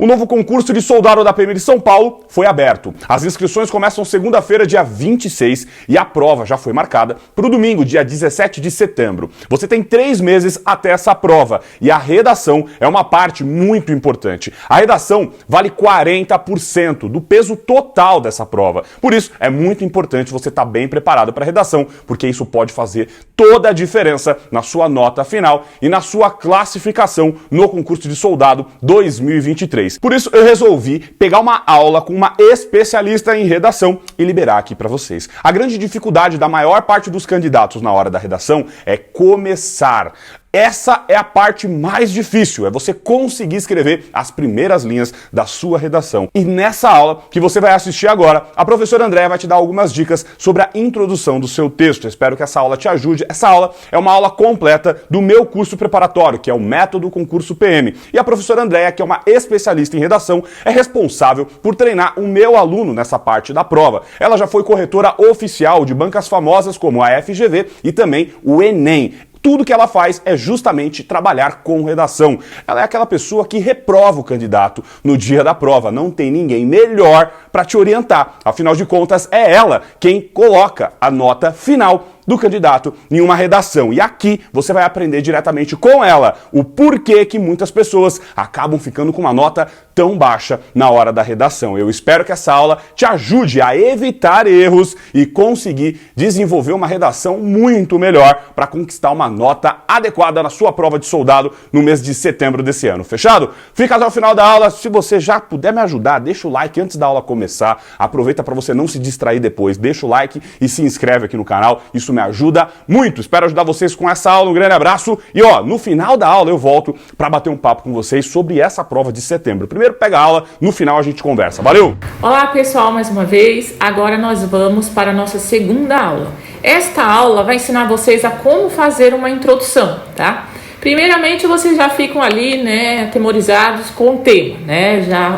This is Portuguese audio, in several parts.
O novo concurso de soldado da PM de São Paulo foi aberto. As inscrições começam segunda-feira, dia 26, e a prova já foi marcada para o domingo, dia 17 de setembro. Você tem 3 meses até essa prova e a redação é uma parte muito importante. A redação vale 40% do peso total dessa prova. Por isso, é muito importante você estar bem preparado para a redação, porque isso pode fazer toda a diferença na sua nota final e na sua classificação no concurso de soldado 2023. Por isso eu resolvi pegar uma aula com uma especialista em redação e liberar aqui para vocês. A grande dificuldade da maior parte dos candidatos na hora da redação é começar. Essa é a parte mais difícil, é você conseguir escrever as primeiras linhas da sua redação. E nessa aula que você vai assistir agora, a professora Andréa vai te dar algumas dicas sobre a introdução do seu texto. Eu espero que essa aula te ajude. Essa aula é uma aula completa do meu curso preparatório, que é o Método Concurso PM. E a professora Andréa, que é uma especialista em redação, é responsável por treinar o meu aluno nessa parte da prova. Ela já foi corretora oficial de bancas famosas como a FGV e também o Enem. Tudo que ela faz é justamente trabalhar com redação. Ela é aquela pessoa que reprova o candidato no dia da prova. Não tem ninguém melhor para te orientar. Afinal de contas, é ela quem coloca a nota final do candidato em uma redação. E aqui você vai aprender diretamente com ela o porquê que muitas pessoas acabam ficando com uma nota tão baixa na hora da redação. Eu espero que essa aula te ajude a evitar erros e conseguir desenvolver uma redação muito melhor para conquistar uma nota adequada na sua prova de soldado no mês de setembro desse ano. Fechado? Fica até o final da aula. Se você já puder me ajudar, deixa o like antes da aula começar. Aproveita para você não se distrair depois. Deixa o like e se inscreve aqui no canal. Isso me ajuda muito. Espero ajudar vocês com essa aula. Um grande abraço. E no final da aula eu volto para bater um papo com vocês sobre essa prova de setembro. Primeiro pega a aula, no final a gente conversa. Valeu! Olá pessoal, mais uma vez. Agora nós vamos para a nossa segunda aula. Esta aula vai ensinar vocês a como fazer uma introdução, tá? Primeiramente vocês já ficam ali, atemorizados com o tema,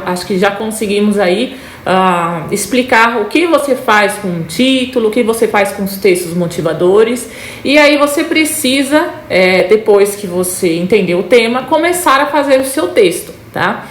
acho que já conseguimos aí explicar o que você faz com o título, o que você faz com os textos motivadores, e aí você precisa, depois que você entender o tema, começar a fazer o seu texto, tá?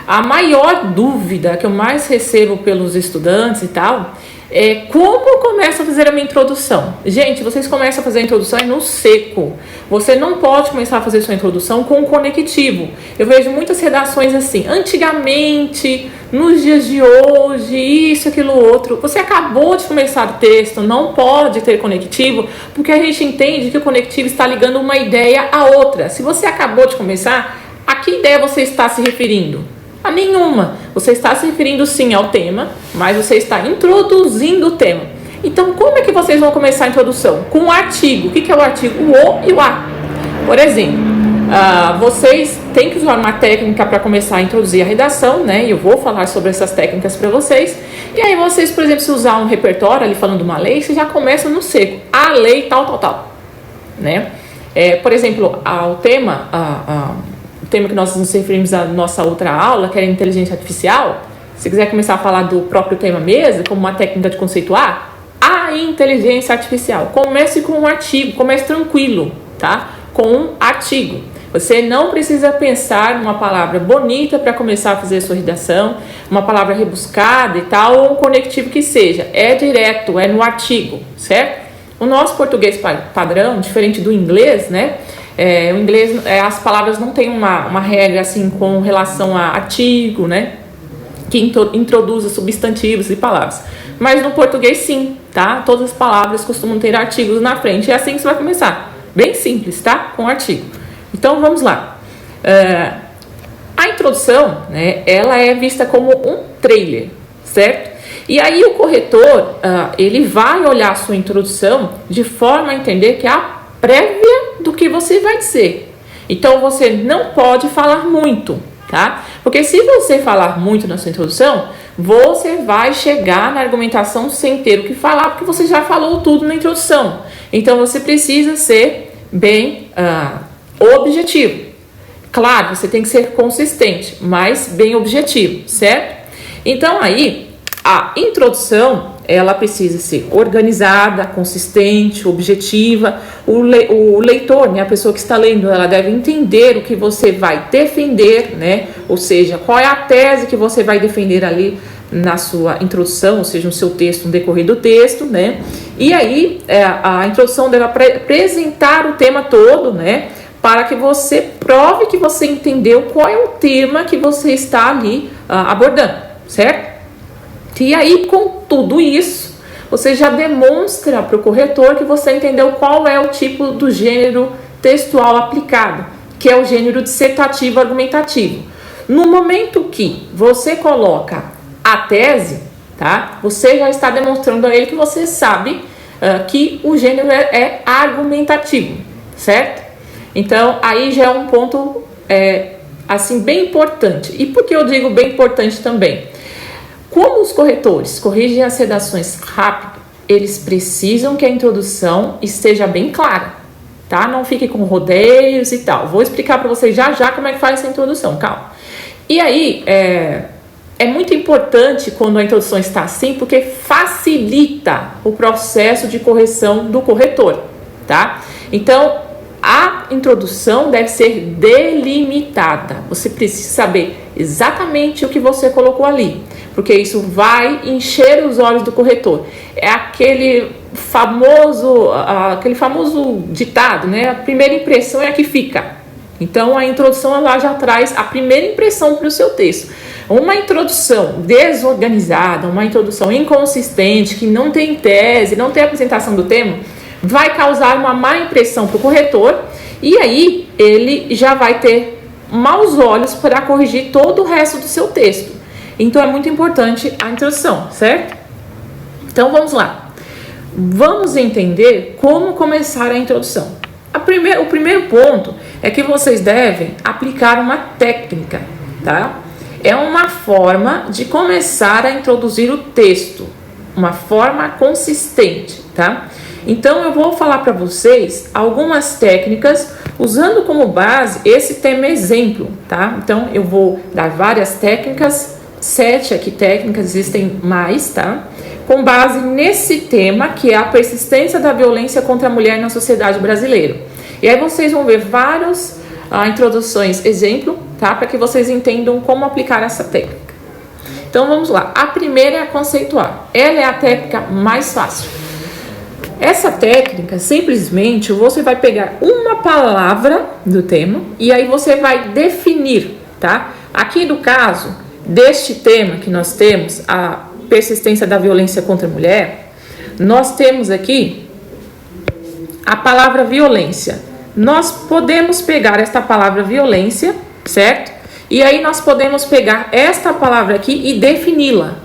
A maior dúvida que eu mais recebo pelos estudantes e tal é como eu começo a fazer a minha introdução. Gente, vocês começam a fazer a introdução no seco. Você não pode começar a fazer sua introdução com um conectivo. Eu vejo muitas redações assim, antigamente, nos dias de hoje, isso, aquilo, outro. Você acabou de começar o texto, não pode ter conectivo, porque a gente entende que o conectivo está ligando uma ideia a outra. Se você acabou de começar, a que ideia você está se referindo? A nenhuma. Você está se referindo sim ao tema, mas você está introduzindo o tema. Então, como é que vocês vão começar a introdução? Com o artigo. O que é o artigo? O e o a. Por exemplo, vocês têm que usar uma técnica para começar a introduzir a redação, e eu vou falar sobre essas técnicas para vocês. E aí vocês, por exemplo, se usar um repertório ali falando uma lei, você já começa no seco. A lei tal, por exemplo, o tema que nós nos referimos à nossa outra aula, que era inteligência artificial, se quiser começar a falar do próprio tema mesmo, como uma técnica de conceituar, a inteligência artificial. Comece com um artigo, comece tranquilo, tá? Com um artigo. Você não precisa pensar numa palavra bonita para começar a fazer a sua redação, uma palavra rebuscada e tal, ou um conectivo que seja. É direto, é no artigo, certo? O nosso português padrão, diferente do inglês, o inglês, as palavras não têm uma regra assim com relação a artigo, que introduza substantivos e palavras. Mas no português sim, tá? Todas as palavras costumam ter artigos na frente. É assim que você vai começar. Bem simples, tá? Com artigo. Então vamos lá. A introdução, ela é vista como um trailer, certo? E aí o corretor, ele vai olhar a sua introdução de forma a entender que é a prévia do que você vai dizer. Então você não pode falar muito, tá? Porque se você falar muito na sua introdução, você vai chegar na argumentação sem ter o que falar, porque você já falou tudo na introdução. Então você precisa ser bem objetivo. Claro, você tem que ser consistente, mas bem objetivo, certo? Então aí, A introdução, ela precisa ser organizada, consistente, objetiva. O leitor, né, a pessoa que está lendo, ela deve entender o que você vai defender, né? Ou seja, qual é a tese que você vai defender ali na sua introdução, ou seja, no seu texto, no decorrer do texto, né? E aí, a introdução deve apresentar o tema todo, né? Para que você prove que você entendeu qual é o tema que você está ali abordando, certo? E aí, com tudo isso, você já demonstra para o corretor que você entendeu qual é o tipo do gênero textual aplicado, que é o gênero dissertativo argumentativo. No momento que você coloca a tese, tá? Você já está demonstrando a ele que você sabe que o gênero é argumentativo, certo? Então, aí já é um ponto, assim, bem importante. E por que eu digo bem importante também? Como os corretores corrigem as redações rápido, eles precisam que a introdução esteja bem clara, tá? Não fique com rodeios e tal. Vou explicar para vocês já como é que faz essa introdução, calma. E aí, é muito importante quando a introdução está assim, porque facilita o processo de correção do corretor, tá? Então, a introdução deve ser delimitada. Você precisa saber exatamente o que você colocou ali, porque isso vai encher os olhos do corretor. É aquele famoso ditado, né? A primeira impressão é a que fica. Então, a introdução ela já traz a primeira impressão para o seu texto. Uma introdução desorganizada, uma introdução inconsistente, que não tem tese, não tem apresentação do tema, vai causar uma má impressão para o corretor e aí ele já vai ter maus olhos para corrigir todo o resto do seu texto. Então é muito importante a introdução, certo? Então vamos lá. Vamos entender como começar a introdução. O primeiro ponto é que vocês devem aplicar uma técnica, tá? É uma forma de começar a introduzir o texto, uma forma consistente, tá? Então eu vou falar para vocês algumas técnicas usando como base esse tema exemplo, tá? Então eu vou dar várias técnicas, 7 aqui técnicas, existem mais, tá? Com base nesse tema que é a persistência da violência contra a mulher na sociedade brasileira. E aí vocês vão ver várias introduções exemplo, tá? Para que vocês entendam como aplicar essa técnica. Então vamos lá. A primeira é a conceituar. Ela é a técnica mais fácil. Essa técnica, simplesmente, você vai pegar uma palavra do tema e aí você vai definir, tá? Aqui no caso deste tema que nós temos, a persistência da violência contra a mulher, nós temos aqui a palavra violência. Nós podemos pegar esta palavra violência, certo? E aí nós podemos pegar esta palavra aqui e defini-la,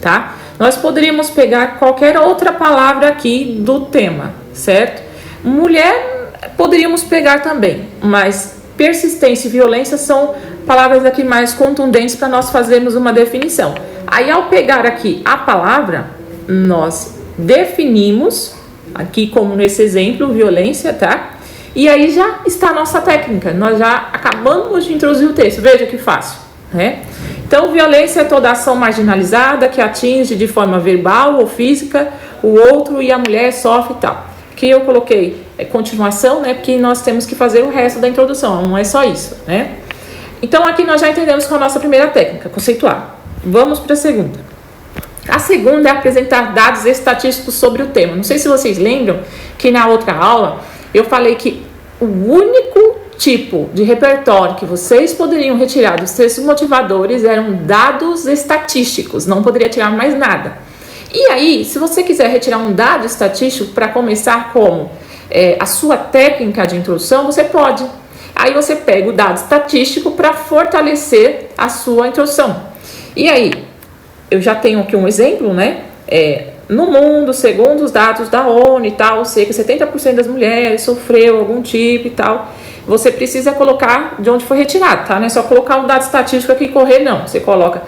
tá? Nós poderíamos pegar qualquer outra palavra aqui do tema, certo? Mulher poderíamos pegar também, mas persistência e violência são palavras aqui mais contundentes para nós fazermos uma definição. Aí ao pegar aqui a palavra, nós definimos, aqui como nesse exemplo, violência, tá? E aí já está a nossa técnica, nós já acabamos de introduzir o texto, veja que fácil, né? Então, violência é toda ação marginalizada que atinge de forma verbal ou física o outro e a mulher sofre e tal. Aqui eu coloquei continuação, né? Porque nós temos que fazer o resto da introdução, não é só isso, né? Então, aqui nós já entendemos com a nossa primeira técnica, conceituar. Vamos para a segunda. A segunda é apresentar dados estatísticos sobre o tema. Não sei se vocês lembram que na outra aula eu falei que o único tipo de repertório que vocês poderiam retirar dos textos motivadores eram dados estatísticos, não poderia tirar mais nada. E aí, se você quiser retirar um dado estatístico para começar como a sua técnica de introdução, você pode. Aí você pega o dado estatístico para fortalecer a sua introdução. E aí, eu já tenho aqui um exemplo, né? No mundo, segundo os dados da ONU e tal, sei que 70% das mulheres sofreu algum tipo e tal. Você precisa colocar de onde foi retirado, tá? Não é só colocar um dado estatístico aqui e correr, não. Você coloca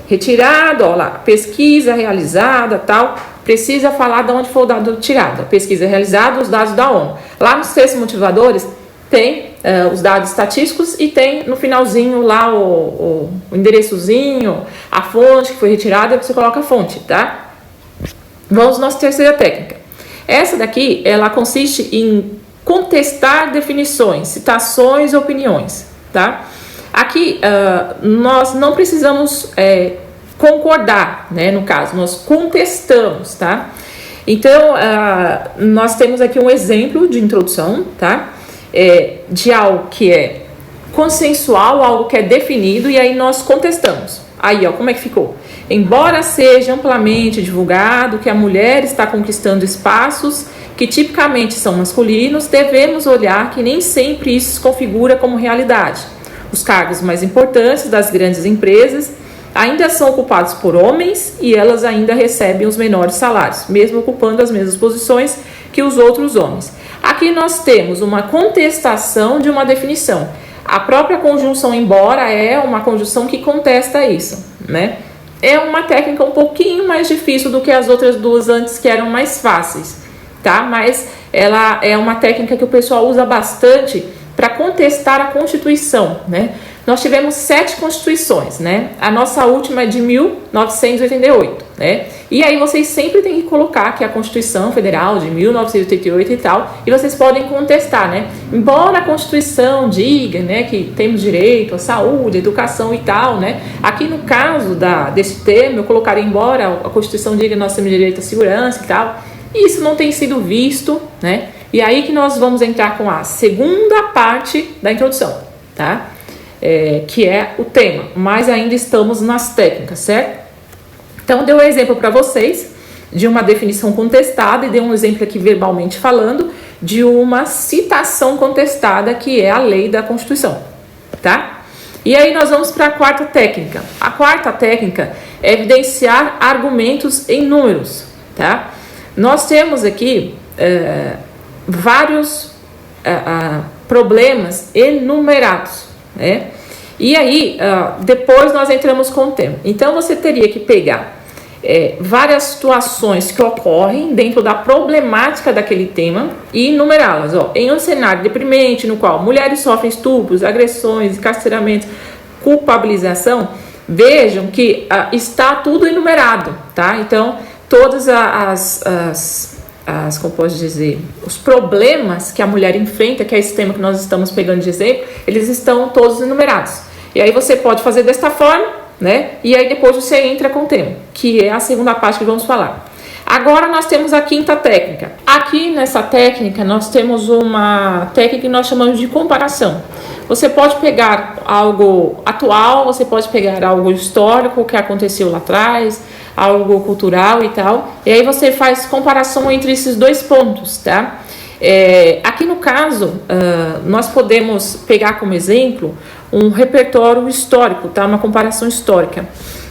retirado, ó lá, pesquisa realizada, tal. Precisa falar de onde foi o dado tirado. A pesquisa realizada, os dados da ONU. Lá nos textos motivadores tem os dados estatísticos e tem no finalzinho lá o endereçozinho, a fonte que foi retirada, você coloca a fonte, tá? Vamos à nossa terceira técnica. Essa daqui, ela consiste em contestar definições, citações e opiniões, tá? Aqui, nós não precisamos concordar, né? No caso, nós contestamos, tá? Então, nós temos aqui um exemplo de introdução, tá? De algo que é consensual, algo que é definido, e aí nós contestamos. Aí, ó, como é que ficou? Embora seja amplamente divulgado que a mulher está conquistando espaços que tipicamente são masculinos, devemos olhar que nem sempre isso se configura como realidade. Os cargos mais importantes das grandes empresas ainda são ocupados por homens e elas ainda recebem os menores salários, mesmo ocupando as mesmas posições que os outros homens. Aqui nós temos uma contestação de uma definição. A própria conjunção embora é uma conjunção que contesta isso, né? É uma técnica um pouquinho mais difícil do que as outras duas antes, que eram mais fáceis, tá? Mas ela é uma técnica que o pessoal usa bastante para contestar a Constituição, né? Nós tivemos 7 constituições, né? A nossa última é de 1988, né? E aí vocês sempre têm que colocar que a Constituição Federal de 1988 e tal, e vocês podem contestar, né? Embora a Constituição diga, né, que temos direito à saúde, à educação e tal, né? Aqui no caso desse termo, eu colocaria embora a Constituição diga que nós temos direito à segurança e tal, e isso não tem sido visto, né? E aí que nós vamos entrar com a segunda parte da introdução, tá? Que é o tema, mas ainda estamos nas técnicas, certo? Então, dei um exemplo para vocês de uma definição contestada e dei um exemplo aqui verbalmente falando de uma citação contestada, que é a lei da Constituição, tá? E aí nós vamos para a quarta técnica. A quarta técnica é evidenciar argumentos em números, tá? Nós temos aqui vários problemas enumerados, né? E aí, depois nós entramos com o tema. Então, você teria que pegar várias situações que ocorrem dentro da problemática daquele tema e enumerá-las. Em um cenário deprimente, no qual mulheres sofrem estupros, agressões, encarceramentos, culpabilização, vejam que está tudo enumerado, tá? Então, todas como posso dizer, os problemas que a mulher enfrenta, que é esse tema que nós estamos pegando de exemplo, eles estão todos enumerados. E aí você pode fazer desta forma, né? E aí depois você entra com o tema, que é a segunda parte que vamos falar. Agora nós temos a quinta técnica. Aqui nessa técnica nós temos uma técnica que nós chamamos de comparação. Você pode pegar algo atual, você pode pegar algo histórico que aconteceu lá atrás, algo cultural e tal, e aí você faz comparação entre esses dois pontos, tá? Aqui no caso, nós podemos pegar como exemplo um repertório histórico, tá? Uma comparação histórica.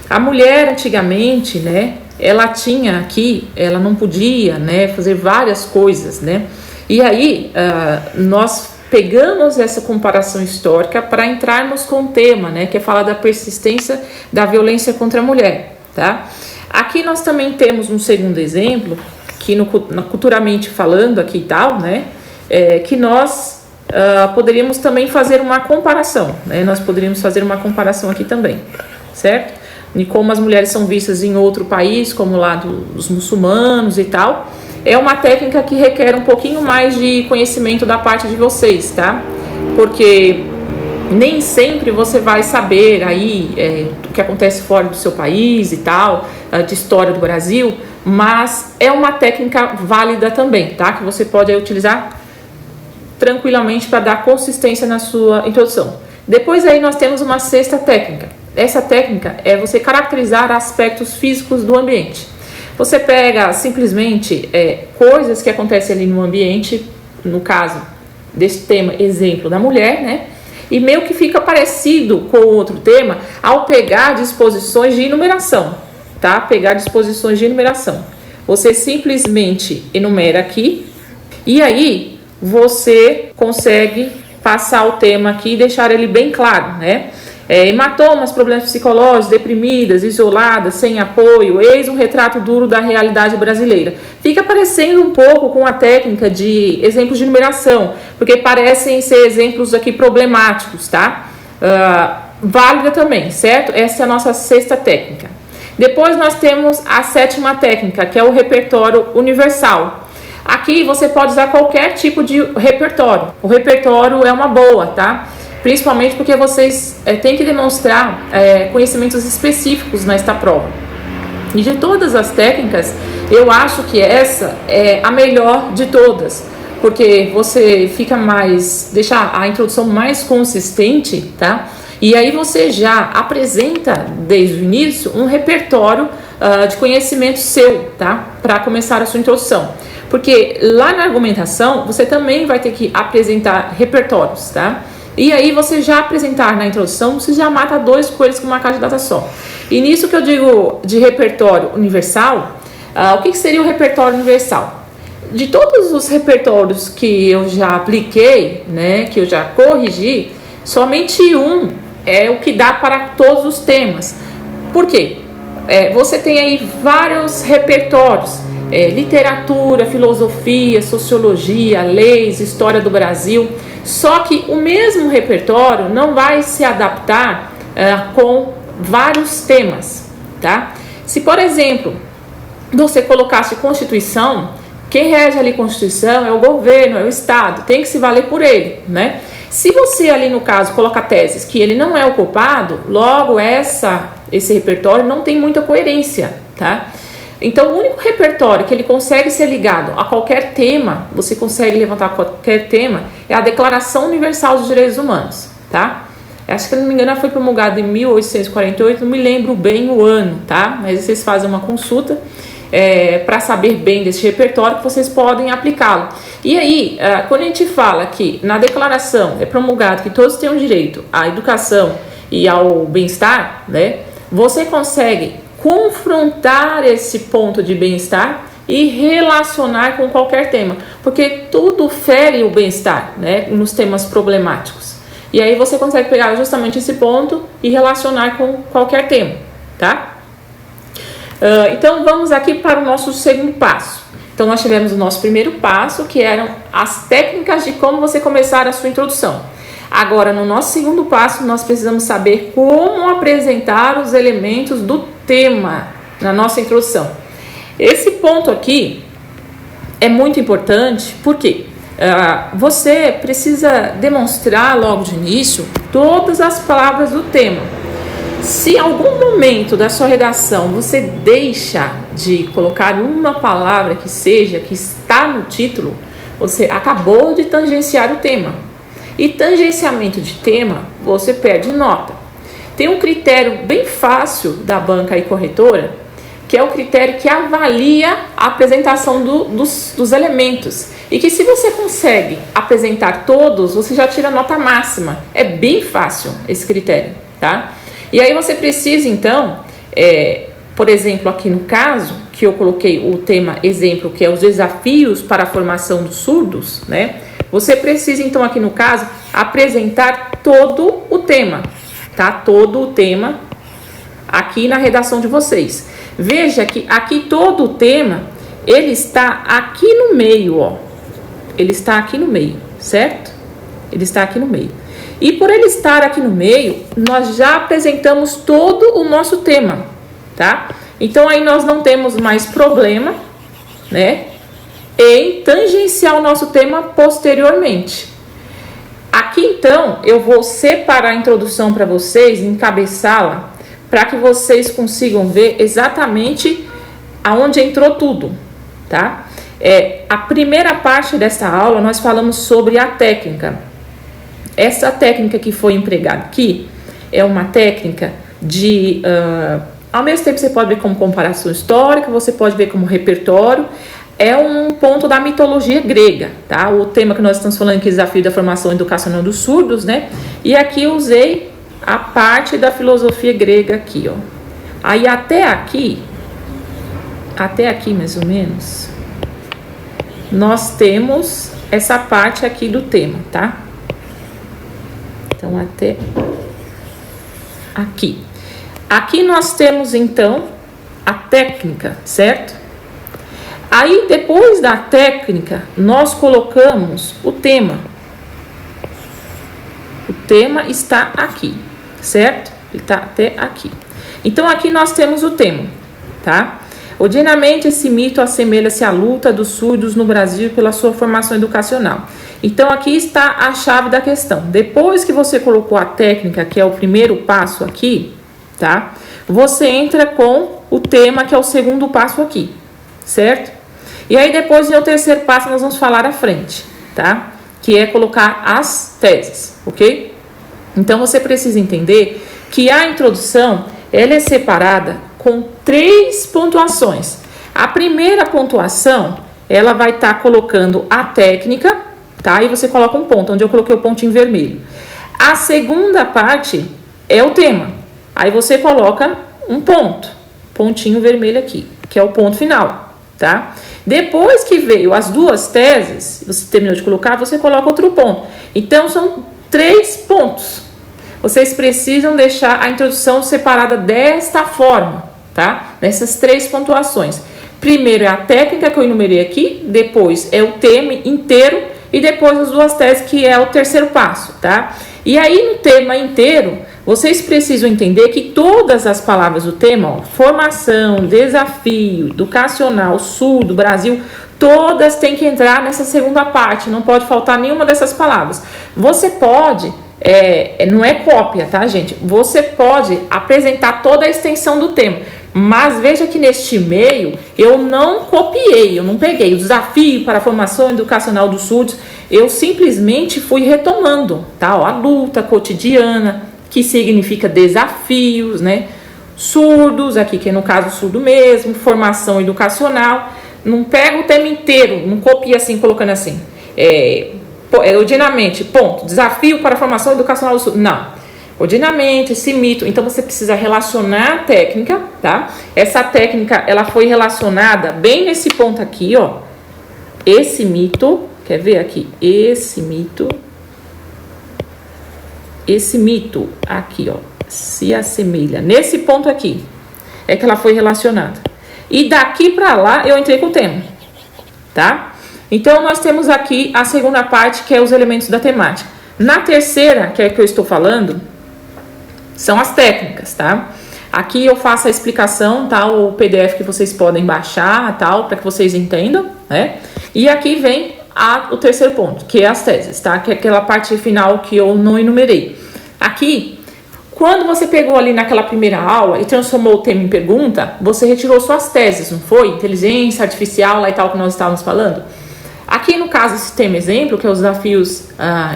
A mulher antigamente, né, ela tinha aqui, ela não podia, né, fazer várias coisas, né? E aí nós pegamos essa comparação histórica para entrarmos com o tema, né, que é falar da persistência da violência contra a mulher, tá? Aqui nós também temos um segundo exemplo, que culturalmente falando aqui e tal, né, que nós poderíamos também fazer uma comparação, né? Nós poderíamos fazer uma comparação aqui também, certo? E como as mulheres são vistas em outro país, como lá dos muçulmanos e tal, é uma técnica que requer um pouquinho mais de conhecimento da parte de vocês, tá? Porque nem sempre você vai saber aí o que acontece fora do seu país e tal, de história do Brasil, mas é uma técnica válida também, tá? Que você pode aí utilizar tranquilamente para dar consistência na sua introdução. Depois aí nós temos uma sexta técnica. Essa técnica é você caracterizar aspectos físicos do ambiente. Você pega simplesmente coisas que acontecem ali no ambiente, no caso desse tema, exemplo da mulher, né? E meio que fica parecido com o outro tema ao pegar disposições de enumeração, tá? Pegar disposições de enumeração. Você simplesmente enumera aqui e aí você consegue passar o tema aqui e deixar ele bem claro, né? Hematomas, problemas psicológicos, deprimidas, isoladas, sem apoio, eis um retrato duro da realidade brasileira. Fica parecendo um pouco com a técnica de exemplos de numeração, porque parecem ser exemplos aqui problemáticos, tá? Válida também, certo? Essa é a nossa sexta técnica. Depois nós temos a sétima técnica, que é o repertório universal. Aqui você pode usar qualquer tipo de repertório. O repertório é uma boa, tá? Principalmente porque vocês têm que demonstrar conhecimentos específicos nesta prova. E de todas as técnicas, eu acho que essa é a melhor de todas, porque você fica deixa a introdução mais consistente, tá? E aí você já apresenta desde o início um repertório de conhecimento seu, tá? Para começar a sua introdução. Porque lá na argumentação você também vai ter que apresentar repertórios, tá? E aí você já apresentar na introdução, você já mata 2 coelhos com uma cajadada só. E nisso que eu digo de repertório universal, o que seria o repertório universal? De todos os repertórios que eu já apliquei, né, que eu já corrigi, somente um é o que dá para todos os temas. Por quê? Você tem aí vários repertórios, literatura, filosofia, sociologia, leis, história do Brasil. Só que o mesmo repertório não vai se adaptar com vários temas, tá? Se, por exemplo, você colocasse Constituição, quem rege ali a Constituição é o governo, é o Estado, tem que se valer por ele, né? Se você ali no caso coloca teses que ele não é o culpado, logo esse repertório não tem muita coerência, tá? Então o único repertório que ele consegue ser ligado a qualquer tema, você consegue levantar qualquer tema, é a Declaração Universal dos Direitos Humanos, tá? Acho que, se não me engano, ela foi promulgada em 1848, não me lembro bem o ano, tá? Mas vocês fazem uma consulta para saber bem desse repertório que vocês podem aplicá-lo. E aí, quando a gente fala que na declaração é promulgado que todos têm o direito à educação e ao bem-estar, né? Você consegue confrontar esse ponto de bem-estar e relacionar com qualquer tema, porque tudo fere o bem-estar, né, nos temas problemáticos. E aí você consegue pegar justamente esse ponto e relacionar com qualquer tema, tá? Então vamos aqui para o nosso segundo passo. Então nós tivemos o nosso primeiro passo, que eram as técnicas de como você começar a sua introdução. Agora, no nosso segundo passo, nós precisamos saber como apresentar os elementos do tema na nossa introdução. Esse ponto aqui é muito importante, porque você precisa demonstrar logo de início todas as palavras do tema. Se em algum momento da sua redação você deixa de colocar uma palavra que está no título, você acabou de tangenciar o tema. E tangenciamento de tema, você perde nota. Tem um critério bem fácil da banca e corretora, que é o critério que avalia a apresentação dos elementos. E que se você consegue apresentar todos, você já tira a nota máxima. É bem fácil esse critério, tá? E aí você precisa, então, por exemplo, aqui no caso, que eu coloquei o tema exemplo, que é os desafios para a formação dos surdos, né? Você precisa, então, aqui no caso, apresentar todo o tema, tá? Todo o tema aqui na redação de vocês. Veja que aqui todo o tema, ele está aqui no meio, ó. Ele está aqui no meio, certo? Ele está aqui no meio. E por ele estar aqui no meio, nós já apresentamos todo o nosso tema, tá? Então, aí nós não temos mais problema, né, em tangenciar o nosso tema posteriormente. Aqui, então, eu vou separar a introdução para vocês, encabeçá-la, para que vocês consigam ver exatamente aonde entrou tudo, tá? A primeira parte dessa aula, nós falamos sobre a técnica. Essa técnica que foi empregada aqui é uma técnica de... ao mesmo tempo, você pode ver como comparação histórica, você pode ver como repertório. É um ponto da mitologia grega, tá? O tema que nós estamos falando aqui, desafio da formação educacional dos surdos, né? E aqui eu usei a parte da filosofia grega aqui, ó. Aí até aqui mais ou menos, nós temos essa parte aqui do tema, tá? Então aqui. Aqui nós temos, então, a técnica, certo? Aí, depois da técnica, nós colocamos o tema. O tema está aqui, certo? Ele está até aqui. Então, aqui nós temos o tema, tá? Ordinariamente, esse mito assemelha-se à luta dos surdos no Brasil pela sua formação educacional. Então, aqui está a chave da questão. Depois que você colocou a técnica, que é o primeiro passo aqui, tá? Você entra com o tema, que é o segundo passo aqui, certo? E aí, depois, no terceiro passo, nós vamos falar à frente, tá? Que é colocar as teses, ok? Então, você precisa entender que a introdução, ela é separada com 3 pontuações. A primeira pontuação, ela vai estar colocando a técnica, tá? E você coloca um ponto, onde eu coloquei o pontinho vermelho. A segunda parte é o tema. Aí você coloca um ponto, pontinho vermelho aqui, que é o ponto final, tá? Depois que veio as 2 teses, você terminou de colocar, você coloca outro ponto. Então, são 3 pontos. Vocês precisam deixar a introdução separada desta forma, tá? Nessas 3 pontuações. Primeiro é a técnica que eu enumerei aqui, depois é o tema inteiro e depois as 2 teses, que é o terceiro passo, tá? E aí, no tema inteiro, vocês precisam entender que todas as palavras do tema, ó, formação, desafio, educacional, surdo, Brasil, todas têm que entrar nessa segunda parte, não pode faltar nenhuma dessas palavras. Você pode, não é cópia, tá, gente? Você pode apresentar toda a extensão do tema, mas veja que neste e-mail eu não copiei, eu não peguei o desafio para a formação educacional dos surdos, eu simplesmente fui retomando, tá? Ó, a luta cotidiana, que significa desafios, né? Surdos, aqui que é no caso surdo mesmo, formação educacional. Não pega o tema inteiro, não copia assim, colocando assim. Ordinariamente, ponto, desafio para a formação educacional do surdo. Não. Ordinariamente, esse mito, então você precisa relacionar a técnica, tá? Essa técnica, ela foi relacionada bem nesse ponto aqui, ó. Esse mito, quer ver aqui? Esse mito aqui, ó, se assemelha. Nesse ponto aqui, é que ela foi relacionada. E daqui pra lá, eu entrei com o tema, tá? Então, nós temos aqui a segunda parte, que é os elementos da temática. Na terceira, que é que eu estou falando, são as técnicas, tá? Aqui eu faço a explicação, tá? O PDF que vocês podem baixar, tal, para que vocês entendam, né? E aqui vem o terceiro ponto, que é as teses, tá? Que é aquela parte final que eu não enumerei. Aqui, quando você pegou ali naquela primeira aula e transformou o tema em pergunta, você retirou suas teses, não foi? Inteligência artificial, lá e tal, que nós estávamos falando. Aqui, no caso, esse tema exemplo, que é os desafios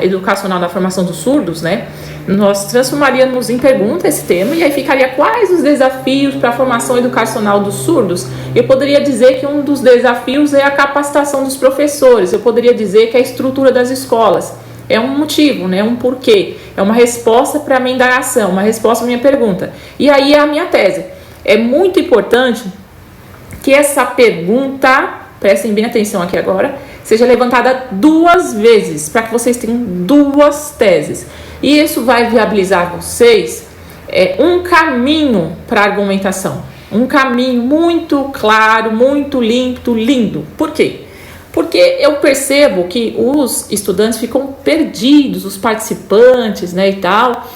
educacional da formação dos surdos, né? Nós transformaríamos em pergunta esse tema e aí ficaria quais os desafios para a formação educacional dos surdos. Eu poderia dizer que um dos desafios é a capacitação dos professores, eu poderia dizer que é a estrutura das escolas. É um motivo, né? Um porquê. É uma resposta para a minha indagação, uma resposta para a minha pergunta. E aí é a minha tese. É muito importante que essa pergunta, prestem bem atenção aqui agora, seja levantada 2 vezes, para que vocês tenham 2 teses. E isso vai viabilizar vocês um caminho para a argumentação. Um caminho muito claro, muito limpo, lindo. Por quê? Porque eu percebo que os estudantes ficam perdidos, os participantes, né, e tal,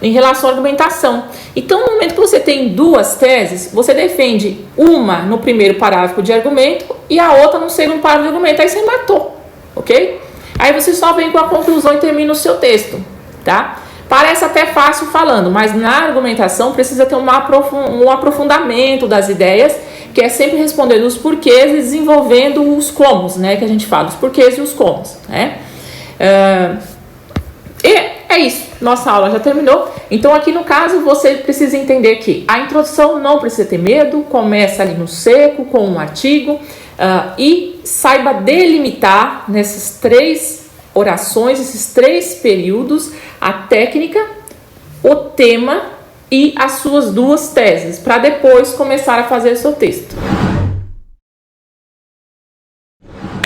em relação à argumentação. Então, no momento que você tem 2 teses, você defende uma no primeiro parágrafo de argumento e a outra no segundo parágrafo de argumento. Aí você matou, ok? Aí você só vem com a conclusão e termina o seu texto, tá? Parece até fácil falando, mas na argumentação precisa ter um aprofundamento das ideias, que é sempre respondendo os porquês e desenvolvendo os comos, né? Que a gente fala, os porquês e os comos, né? E é isso, nossa aula já terminou. Então aqui no caso você precisa entender que a introdução não precisa ter medo, começa ali no seco com um artigo e saiba delimitar nessas 3 orações, esses 3 períodos, a técnica, o tema e as suas 2 teses, para depois começar a fazer o seu texto.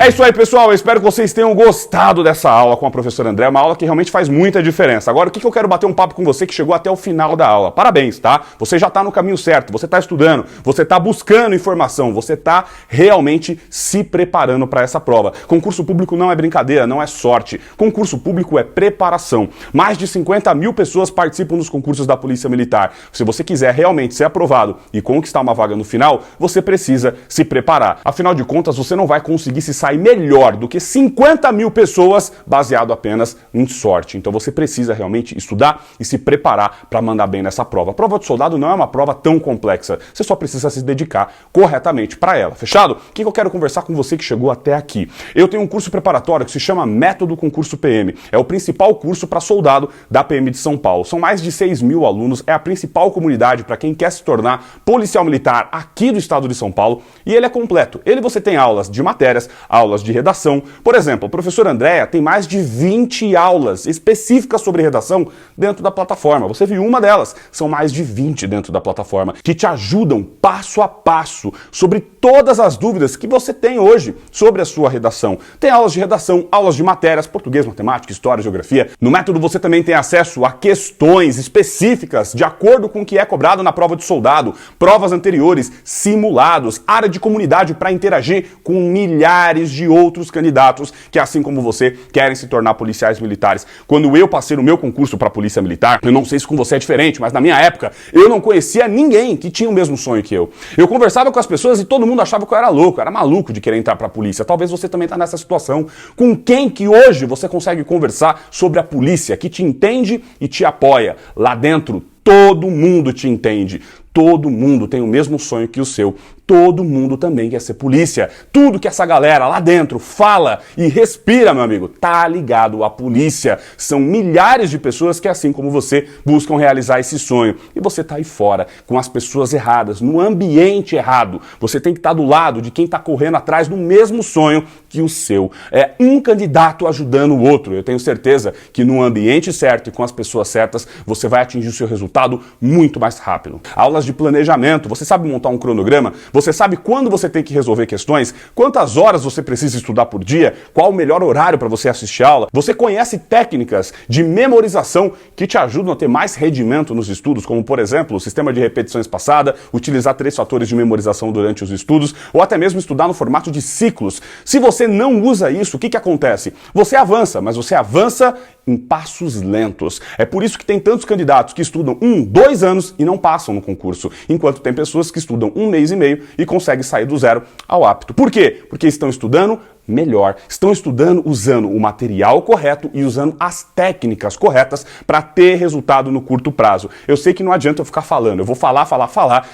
É isso aí, pessoal. Eu espero que vocês tenham gostado dessa aula com a professora André. Uma aula que realmente faz muita diferença. Agora, o que eu quero bater um papo com você que chegou até o final da aula? Parabéns, tá? Você já está no caminho certo, você está estudando, você está buscando informação, você está realmente se preparando para essa prova. Concurso público não é brincadeira, não é sorte. Concurso público é preparação. Mais de 50 mil pessoas participam dos concursos da Polícia Militar. Se você quiser realmente ser aprovado e conquistar uma vaga no final, você precisa se preparar. Afinal de contas, você não vai conseguir se sair melhor do que 50 mil pessoas baseado apenas em sorte. Então você precisa realmente estudar e se preparar para mandar bem nessa prova. A prova de soldado não é uma prova tão complexa. Você só precisa se dedicar corretamente para ela. Fechado? O que eu quero conversar com você que chegou até aqui? Eu tenho um curso preparatório que se chama Método Concurso PM. É o principal curso para soldado da PM de São Paulo. São mais de 6 mil alunos. É a principal comunidade para quem quer se tornar policial militar aqui do estado de São Paulo. E ele é completo. Você tem aulas de matérias, aulas de redação. Por exemplo, a professora Andréa tem mais de 20 aulas específicas sobre redação dentro da plataforma. Você viu uma delas. São mais de 20 dentro da plataforma que te ajudam passo a passo sobre todas as dúvidas que você tem hoje sobre a sua redação. Tem aulas de redação, aulas de matérias, português, matemática, história, geografia. No método você também tem acesso a questões específicas de acordo com o que é cobrado na prova de soldado, provas anteriores, simulados, área de comunidade para interagir com milhares de outros candidatos que, assim como você, querem se tornar policiais militares. Quando eu passei no meu concurso para Polícia Militar, eu não sei se com você é diferente, mas na minha época, eu não conhecia ninguém que tinha o mesmo sonho que eu. Eu conversava com as pessoas e todo mundo achava que eu era louco, eu era maluco de querer entrar para a polícia. Talvez você também está nessa situação. Com quem que hoje você consegue conversar sobre a polícia, que te entende e te apoia? Lá dentro, todo mundo te entende. Todo mundo tem o mesmo sonho que o seu. Todo mundo também quer ser polícia. Tudo que essa galera lá dentro fala e respira, meu amigo, tá ligado à polícia. São milhares de pessoas que, assim como você, buscam realizar esse sonho. E você tá aí fora, com as pessoas erradas, no ambiente errado. Você tem que estar do lado de quem tá correndo atrás do mesmo sonho que o seu. É um candidato ajudando o outro. Eu tenho certeza que no ambiente certo e com as pessoas certas, você vai atingir o seu resultado muito mais rápido. Aulas de planejamento, você sabe montar um cronograma? Você sabe quando você tem que resolver questões? Quantas horas você precisa estudar por dia? Qual o melhor horário para você assistir a aula? Você conhece técnicas de memorização que te ajudam a ter mais rendimento nos estudos, como por exemplo, o sistema de repetição espaçada, utilizar 3 fatores de memorização durante os estudos, ou até mesmo estudar no formato de ciclos. Se você não usa isso, o que acontece? Você avança, mas você avança em passos lentos. É por isso que tem tantos candidatos que estudam 1, 2 anos e não passam no concurso, enquanto tem pessoas que estudam 1 mês e meio e conseguem sair do zero ao apto. Por quê? Porque estão estudando melhor. Estão estudando usando o material correto e usando as técnicas corretas para ter resultado no curto prazo. Eu sei que não adianta eu ficar falando, eu vou falar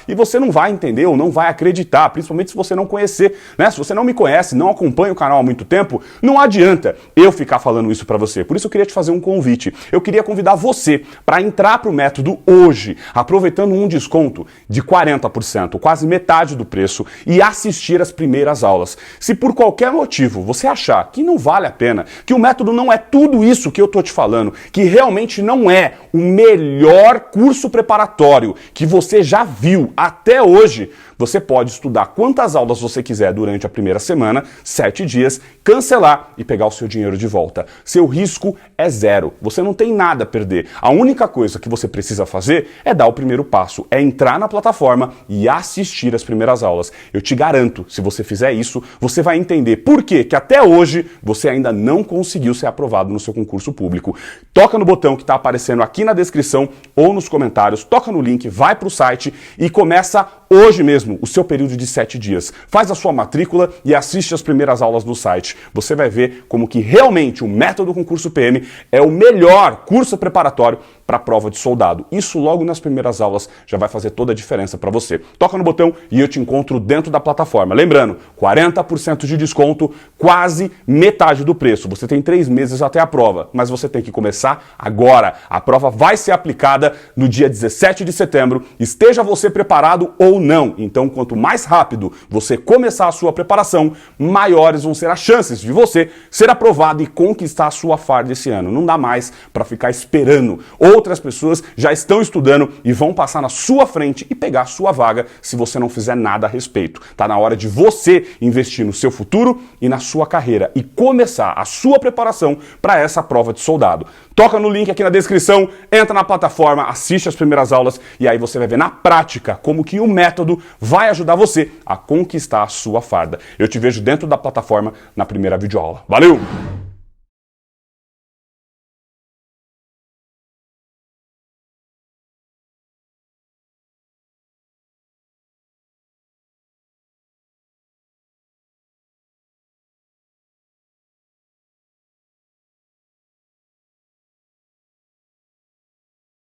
e você não vai entender ou não vai acreditar, principalmente se você não conhecer, né? Se você não me conhece, não acompanha o canal há muito tempo, não adianta eu ficar falando isso para você. Por isso eu queria te fazer um convite. Eu queria convidar você para entrar para o método hoje, aproveitando um desconto de 40%, quase metade do preço, e assistir as primeiras aulas. Se por qualquer motivo você achar que não vale a pena, que o método não é tudo isso que eu tô te falando, que realmente não é o melhor curso preparatório que você já viu até hoje, você pode estudar quantas aulas você quiser durante a primeira semana, 7 dias, cancelar e pegar o seu dinheiro de volta. Seu risco é zero. Você não tem nada a perder. A única coisa que você precisa fazer é dar o primeiro passo, é entrar na plataforma e assistir as primeiras aulas. Eu te garanto, se você fizer isso, você vai entender por que até hoje você ainda não conseguiu ser aprovado no seu concurso público. Toca no botão que está aparecendo aqui na descrição ou nos comentários, toca no link, vai para o site e começa hoje mesmo o seu período de 7 dias. Faz a sua matrícula e assiste as primeiras aulas no site. Você vai ver como que realmente o método concurso PM é o melhor curso preparatório para a prova de soldado. Isso logo nas primeiras aulas já vai fazer toda a diferença para você. Toca no botão e eu te encontro dentro da plataforma. Lembrando, 40% de desconto, quase metade do preço. Você tem 3 meses até a prova, mas você tem que começar agora. A prova vai ser aplicada no dia 17 de setembro, esteja você preparado ou não. Então, Então, quanto mais rápido você começar a sua preparação, maiores vão ser as chances de você ser aprovado e conquistar a sua farda esse ano. Não dá mais para ficar esperando. Outras pessoas já estão estudando e vão passar na sua frente e pegar a sua vaga se você não fizer nada a respeito. Tá na hora de você investir no seu futuro e na sua carreira e começar a sua preparação para essa prova de soldado. Toca no link aqui na descrição, entra na plataforma, assiste as primeiras aulas e aí você vai ver na prática como que o método vai ajudar você a conquistar a sua farda. Eu te vejo dentro da plataforma na primeira videoaula. Valeu!